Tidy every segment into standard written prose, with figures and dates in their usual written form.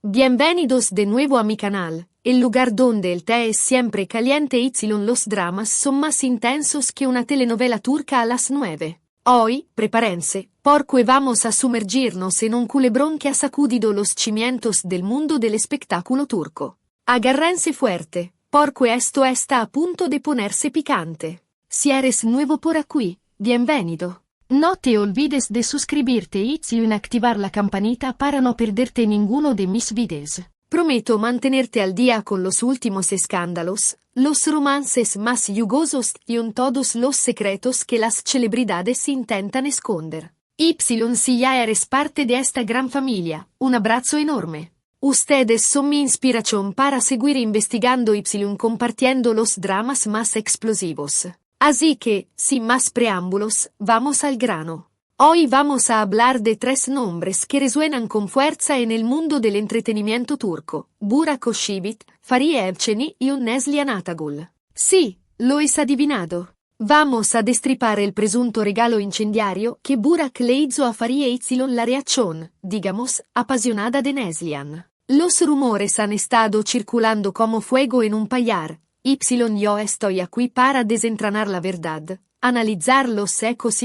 Bienvenidos de nuevo a mi canal, el lugar donde el té es siempre caliente y los dramas son más intensos que una telenovela turca a las 9. Hoy, prepárense, porque vamos a sumergirnos en un culebrón que ha sacudido los cimientos del mundo del espectáculo turco. Agárrense fuerte, porque esto está a punto de ponerse picante. Si eres nuevo por aquí, bienvenido. No te olvides de suscribirte y activar la campanita para no perderte ninguno de mis videos. Prometo mantenerte al día con los últimos escándalos, los romances más jugosos y todos los secretos que las celebridades intentan esconder. Si ya eres parte de esta gran familia, un abrazo enorme. Ustedes son mi inspiración para seguir investigando y compartiendo los dramas más explosivos. Así que, sin más preámbulos, vamos al grano. Hoy vamos a hablar de 3 nombres que resuenan con fuerza en el mundo del entretenimiento turco: Burak Özçivit, Fariye Evceni y Neslihan Atagul. Sí, lo has adivinado. Vamos a destripar el presunto regalo incendiario que Burak le hizo a Fariye la reacción, digamos, apasionada de Neslihan. Los rumores han estado circulando como fuego en un pajar. Yo estoy aquí para desentrañar la verdad, analizar los ecos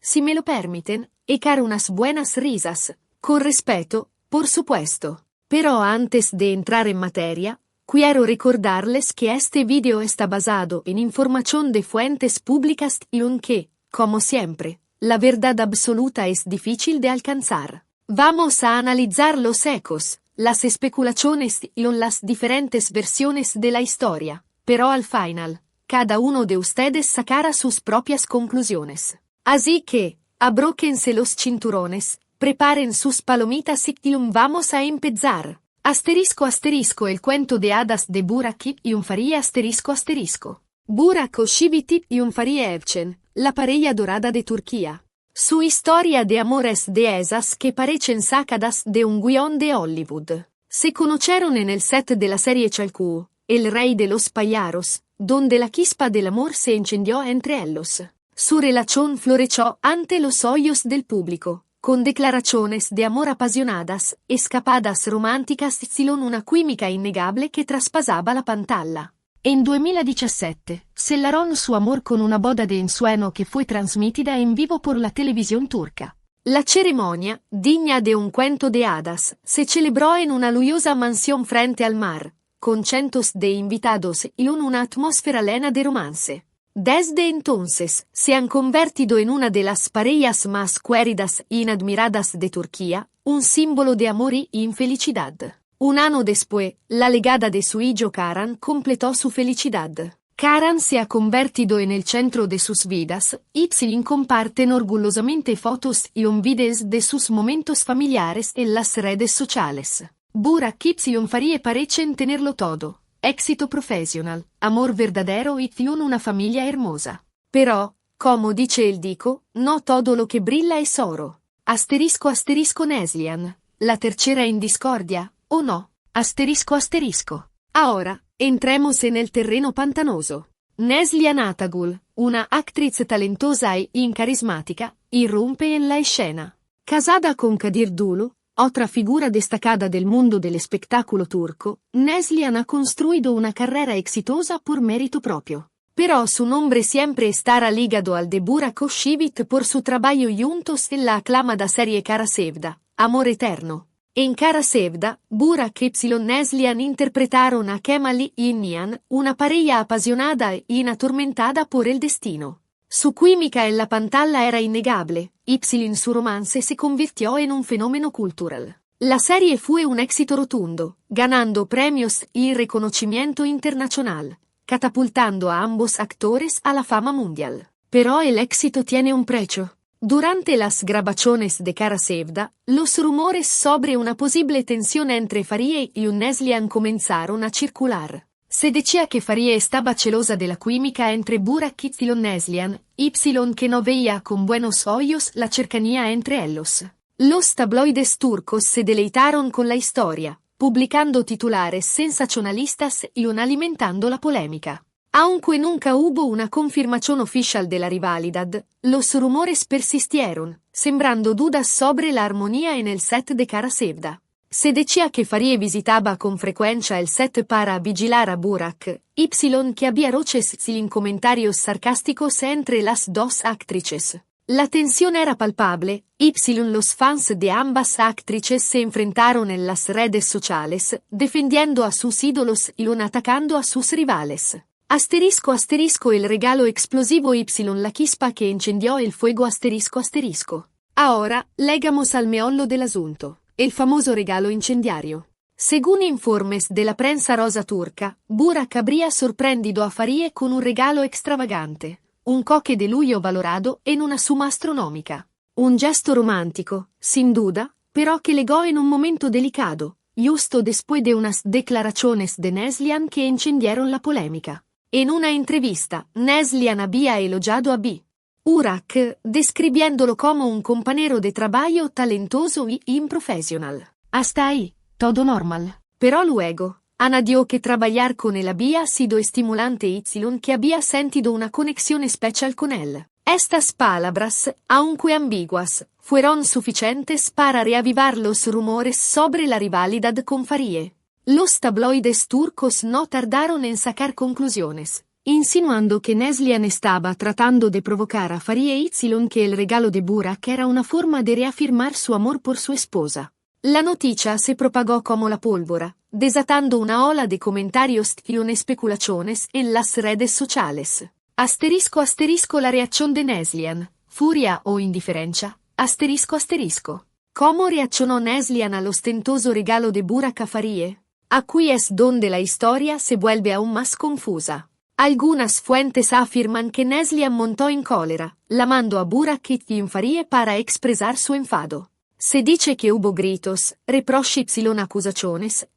si me lo permiten, echar unas buenas risas, con respeto, por supuesto. Pero antes de entrar en materia, quiero recordarles que este video está basado en información de fuentes públicas y que, como siempre, la verdad absoluta es difícil de alcanzar. Vamos a analizar los ecos, las especulaciones y las diferentes versiones de la historia. Pero al final, cada uno de ustedes sacará sus propias conclusiones. Así que, abróquense los cinturones, preparen sus palomitas y vamos a empezar. *** El cuento de hadas de Burak y Fariye ***. Burak Özçivit y Fariye Evcen, la pareja dorada de Turquía. Su historia de amor es de esas que parecen sacadas de un guión de Hollywood. Se conocieron en el set de la serie Çalku, el rey de los payaros, donde la chispa del amor se encendió entre ellos. Su relación floreció ante los ojos del público, con declaraciones de amor apasionadas, escapadas románticas y una química innegable que traspasaba la pantalla. En 2017, sellaron su amor con una boda de ensueño que fue transmitida en vivo por la televisión turca. La ceremonia, digna de un cuento de hadas, se celebró en una lujosa mansión frente al mar, con cientos de invitados y una atmósfera llena de romance. Desde entonces, se han convertido en una de las parejas más queridas y admiradas de Turquía, un símbolo de amor y infelicidad. Un año después, la llegada de su hijo Karan completó su felicidad. Karan se ha convertido en el centro de sus vidas, y comparten orgullosamente fotos y videos de sus momentos familiares en las redes sociales. Burak y Fariye parecen tenerlo todo: éxito profesional, amor verdadero y una familia hermosa. Pero, como dice el dicho, no todo lo que brilla es oro. Neslihan, la tercera en discordia, ¿o no? Ahora, entremos en el terreno pantanoso. Neslihan Atagul, una actriz talentosa e carismática, irrumpe en la escena. Casada con Kadir Dulu, otra figura destacada del mundo del espectáculo turco, Neslihan ha construido una carrera exitosa por mérito propio. Pero su nombre siempre estará ligado al de Burak Özçivit por su trabajo juntos en la aclamada serie Kara Sevda, Amor Eterno. En Kara Sevda, Burak y Neslihan interpretaron a Kemal y Nihan, una pareja apasionada y atormentada por el destino. Su química en la pantalla era innegable, y su romance se convirtió en un fenómeno cultural. La serie fue un éxito rotundo, ganando premios y reconocimiento internacional, catapultando a ambos actores a la fama mundial. Pero el éxito tiene un precio. Durante las grabaciones de Kara Sevda, los rumores sobre una posible tensión entre Fariye y Neslihan comenzaron a circular. Se decía que Fariye estaba celosa de la química entre Burak y Neslihan, que no veía con buenos ojos la cercanía entre ellos. Los tabloides turcos se deleitaron con la historia, publicando titulares sensacionalistas y alimentando la polémica. Aunque nunca hubo una confirmación oficial de la rivalidad, los rumores persistieron, sembrando dudas sobre la armonía en el set de Kara Sevda. Se decía que Farie visitaba con frecuencia el set para vigilar a Burak, Y que había roces sin comentarios sarcásticos entre las dos actrices. La tensión era palpable, los fans de ambas actrices se enfrentaron en las redes sociales, defendiendo a sus ídolos y atacando a sus rivales. Asterisco asterisco el regalo explosivo la chispa que incendió el fuego asterisco asterisco. Ahora, legamos al meollo del asunto, el famoso regalo incendiario. Según informes de la prensa rosa turca, Burak habría sorprendido a Farie con un regalo extravagante, un coque de lujo valorado en una suma astronómica. Un gesto romántico, sin duda, pero que llegó en un momento delicado, justo después de unas declaraciones de Neslihan que encendieron la polémica. En una entrevista, Neslihan había elogiado a Burak, describiéndolo como un compañero de trabajo talentoso y profesional. Hasta ahí, todo normal. Pero luego, añadió que trabajar con él había sido estimulante y que había sentido una conexión especial con él. Estas palabras, aunque ambiguas, fueron suficientes para reavivar los rumores sobre la rivalidad con Farie. Los tabloides turcos no tardaron en sacar conclusiones, insinuando que Neslihan estaba tratando de provocar a Farie y que el regalo de Burak era una forma de reafirmar su amor por su esposa. La noticia se propagó como la pólvora, desatando una ola de comentarios y especulaciones en las redes sociales. Asterisco asterisco la reacción de Neslihan, furia o indiferencia, asterisco asterisco. ¿Cómo reaccionó Neslihan al ostentoso regalo de Burak a Farie? Aquí es donde la historia se vuelve aún más confusa. Algunas fuentes afirman que Neslihan montó en cólera, llamando a Burak y Farie para expresar su enfado. Se dice que hubo gritos, reproches y acusaciones,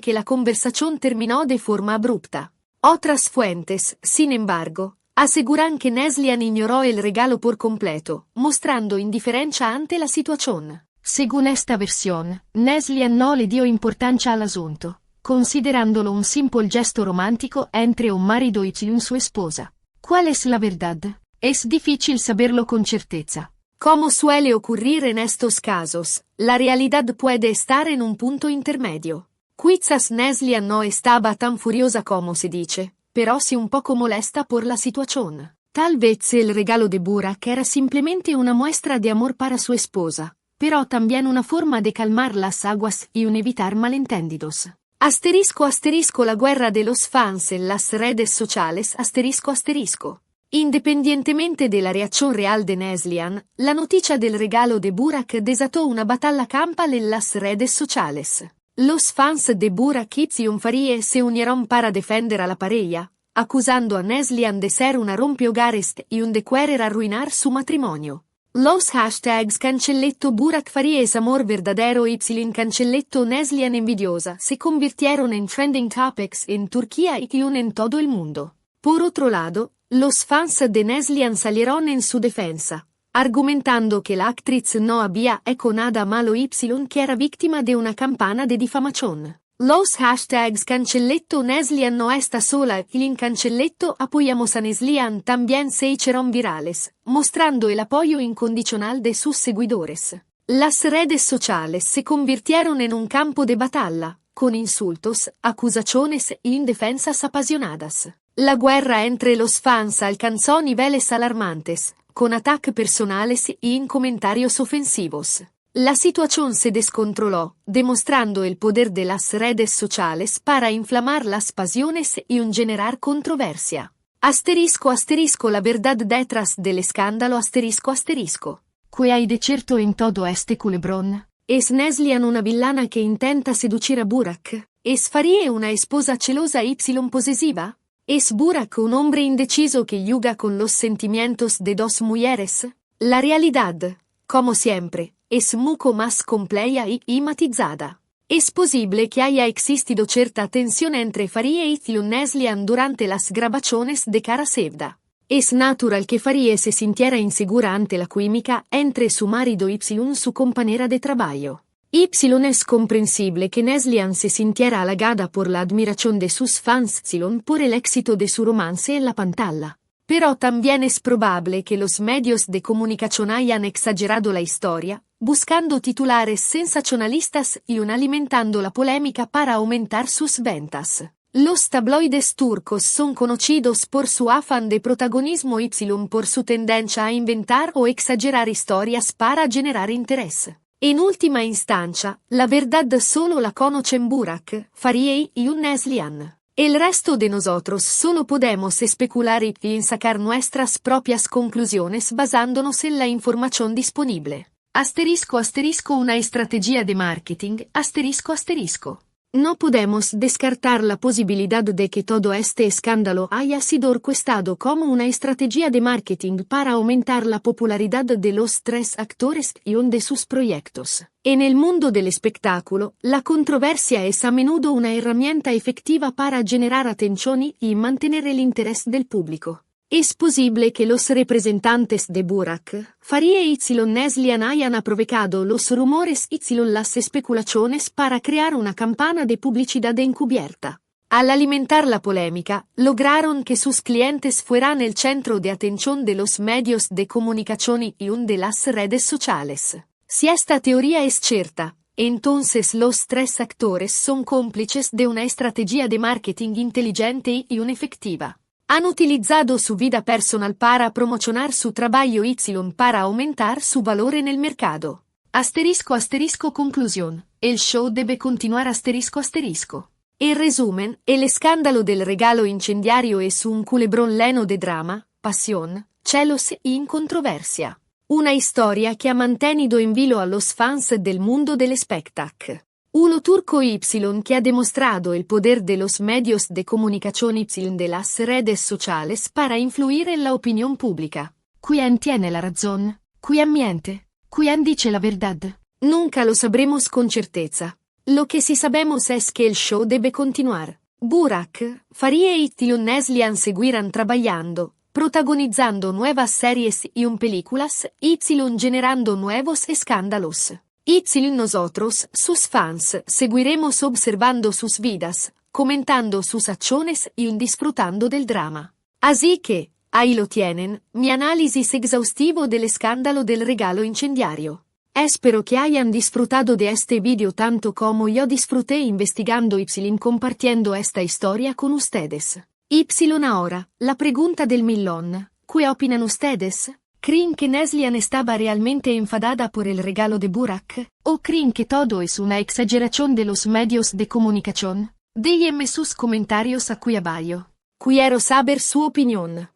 que la conversación terminó de forma abrupta. Otras fuentes, sin embargo, aseguran que Neslihan ignoró el regalo por completo, mostrando indiferencia ante la situación. Según esta versión, Neslihan no le dio importancia al asunto, considerándolo un simple gesto romántico entre un marido y su esposa. ¿Cuál es la verdad? Es difícil saberlo con certeza. Como suele ocurrir en estos casos, la realidad puede estar en un punto intermedio. Quizás Neslihan no estaba tan furiosa como se dice, pero sí un poco molesta por la situación. Tal vez el regalo de Burak era simplemente una muestra de amor para su esposa, pero también una forma de calmar las aguas y evitar malentendidos. Asterisco asterisco la guerra de los fans en las redes sociales asterisco asterisco. Independientemente de la reacción real de Neslihan, la noticia del regalo de Burak desató una batalla campal en las redes sociales. Los fans de Burak y Farie se unieron para defender a la pareja, acusando a Neslihan de ser una rompehogares y de querer arruinar su matrimonio. Los hashtags cancelletto Burak Farie es amor verdadero y cancelletto Neslihan envidiosa se convirtieron en trending topics en Turquía y en todo el mundo. Por otro lado, los fans de Neslihan salieron en su defensa, argumentando que la actriz no había hecho nada malo y que era víctima de una campana de difamación. Los hashtags cancelletto Neslihan no está sola y en cancelletto apoyamos a Neslihan también se hicieron virales, mostrando el apoyo incondicional de sus seguidores. Las redes sociales se convirtieron en un campo de batalla, con insultos, acusaciones y defensas apasionadas. La guerra entre los fans alcanzó niveles alarmantes, con ataques personales y en comentarios ofensivos. La situación se descontroló, demostrando el poder de las redes sociales para inflamar las pasiones y generar controversia. Asterisco asterisco la verdad detrás del escándalo asterisco asterisco. ¿Qué hay de cierto en todo este culebrón? ¿Es Neslihan una villana que intenta seducir a Burak? ¿Es Farie una esposa celosa y posesiva? ¿Es Burak un hombre indeciso que yuga con los sentimientos de dos mujeres? La realidad, como siempre, es mucho más compleja y matizada. Es posible que haya existido cierta tensión entre Farie y Neslihan durante las grabaciones de Cara Sevda. Es natural que Farie se sintiera insegura ante la química entre su marido y su compañera de trabajo. Es comprensible que Neslihan se sintiera halagada por la admiración de sus fans por el éxito de su romance en la pantalla. Pero también es probable que los medios de comunicación hayan exagerado la historia, buscando titulares sensacionalistas y alimentando la polémica para aumentar sus ventas. Los tabloides turcos son conocidos por su afán de protagonismo y por su tendencia a inventar o exagerar historias para generar interés. En última instancia, la verdad solo la conocen Burak, Faryey y Neslihan. El resto de nosotros solo podemos especular y sacar nuestras propias conclusiones basándonos en la información disponible. Asterisco asterisco una estrategia de marketing, asterisco asterisco. No podemos descartar la posibilidad de que todo este escándalo haya sido orquestado como una estrategia de marketing para aumentar la popularidad de los tres actores y de sus proyectos. En el mundo del espectáculo, la controversia es a menudo una herramienta efectiva para generar atención y mantener el interés del público. Es posible que los representantes de Burak, Faryey y Neslihan hayan aprovechado los rumores y las especulaciones para crear una campana de publicidad encubierta. Al alimentar la polémica, lograron que sus clientes fueran el centro de atención de los medios de comunicación y de las redes sociales. Si esta teoría es cierta, entonces los tres actores son cómplices de una estrategia de marketing inteligente y efectiva. Han utilizado su vida personal para promocionar su trabajo y para aumentar su valor en el mercado. Asterisco asterisco conclusión. El show debe continuar asterisco asterisco. En resumen, el escándalo del regalo incendiario es un culebrón lleno de drama, pasión, celos y controversia. Una historia que ha mantenido en vilo a los fans del mundo del espectáculo. Uno turco Y que ha demostrado el poder de los medios de comunicación y de las redes sociales para influir en la opinión pública. ¿Quién tiene la razón? ¿Quién miente? ¿Quién dice la verdad? Nunca lo sabremos con certeza. Lo que sí sabemos es que el show debe continuar. Burak, Faryey y Neslihan seguirán trabajando, protagonizando nuevas series y películas, y generando nuevos escándalos. Y nosotros, sus fans, seguiremos observando sus vidas, comentando sus acciones y disfrutando del drama. Así que, ahí lo tienen, mi análisis exhaustivo del escándalo del regalo incendiario. Espero que hayan disfrutado de este video tanto como yo disfruté investigando y compartiendo esta historia con ustedes. Y ahora, la pregunta del millón, ¿qué opinan ustedes? ¿Creen que Neslihan estaba realmente enfadada por el regalo de Burak? ¿O creen que todo es una exageración de los medios de comunicación? Déjenme sus comentarios aquí abajo. Quiero saber su opinión.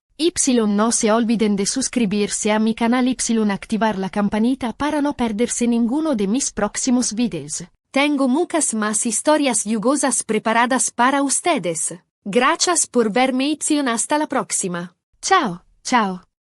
No se olviden de suscribirse a mi canal y activar la campanita para no perderse ninguno de mis próximos videos. Tengo muchas más historias jugosas preparadas para ustedes. Gracias por verme y hasta la próxima. Chao, chao.